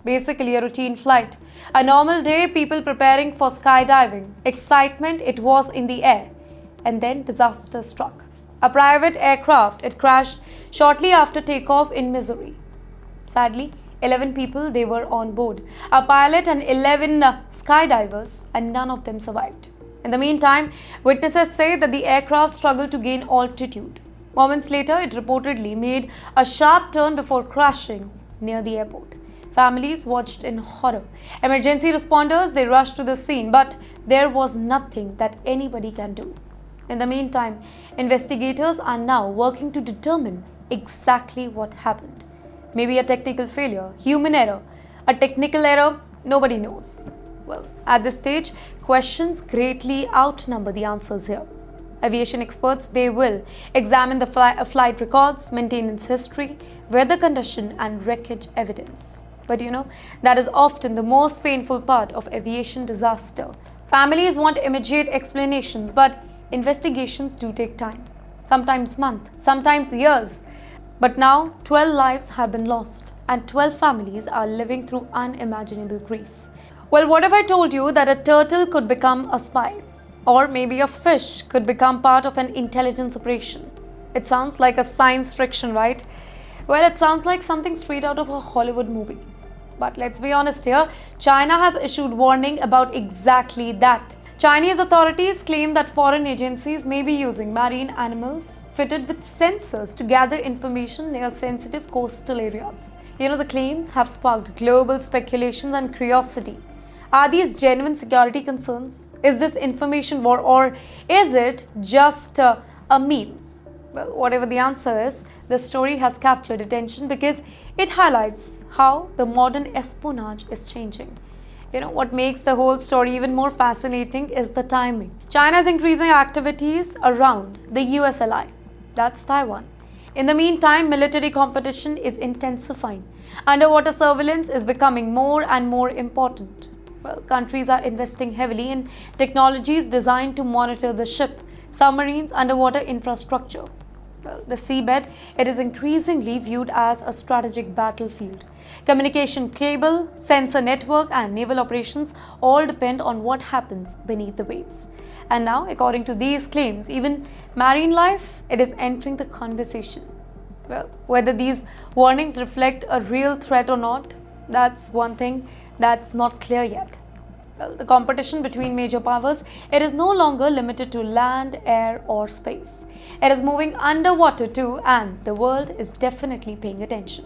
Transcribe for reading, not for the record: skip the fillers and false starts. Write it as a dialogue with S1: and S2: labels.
S1: Basically, a routine flight. A normal day, people preparing for skydiving. Excitement, it was in the air. And then disaster struck. A private aircraft, it crashed shortly after takeoff in Missouri. Sadly, 11 people, they were on board. A pilot and 11 skydivers, and none of them survived. In the meantime, witnesses say that the aircraft struggled to gain altitude. Moments later, it reportedly made a sharp turn before crashing near the airport. Families watched in horror. Emergency responders, they rushed to the scene, but there was nothing that anybody can do. In the meantime, investigators are now working to determine exactly what happened. Maybe a technical failure, human error, a technical error, nobody knows. Well, at this stage, questions greatly outnumber the answers here. Aviation experts, they will examine the flight records, maintenance history, weather condition and wreckage evidence. But that is often the most painful part of aviation disaster. Families want immediate explanations, but investigations do take time. Sometimes months, sometimes years. But now, 12 lives have been lost and 12 families are living through unimaginable grief. Well, what if I told you that a turtle could become a spy? Or maybe a fish could become part of an intelligence operation? It sounds like a science fiction, right? Well, it sounds like something straight out of a Hollywood movie. But let's be honest here, China has issued warning about exactly that. Chinese authorities claim that foreign agencies may be using marine animals fitted with sensors to gather information near sensitive coastal areas. The claims have sparked global speculations and curiosity. Are these genuine security concerns? Is this information war, or is it just a meme? Well, whatever the answer is, the story has captured attention because it highlights how the modern espionage is changing. What makes the whole story even more fascinating is the timing. China is increasing activities around the US ally, that's Taiwan. In the meantime, military competition is intensifying. Underwater surveillance is becoming more and more important. Well, countries are investing heavily in technologies designed to monitor the ship, submarines, underwater infrastructure. Well, the seabed, it is increasingly viewed as a strategic battlefield. Communication cable, sensor network, and naval operations all depend on what happens beneath the waves. And now, according to these claims, even marine life, it is entering the conversation. Well, whether these warnings reflect a real threat or not, that's one thing that's not clear yet. Well, the competition between major powers, it is no longer limited to land, air or space. It is moving underwater too, and the world is definitely paying attention.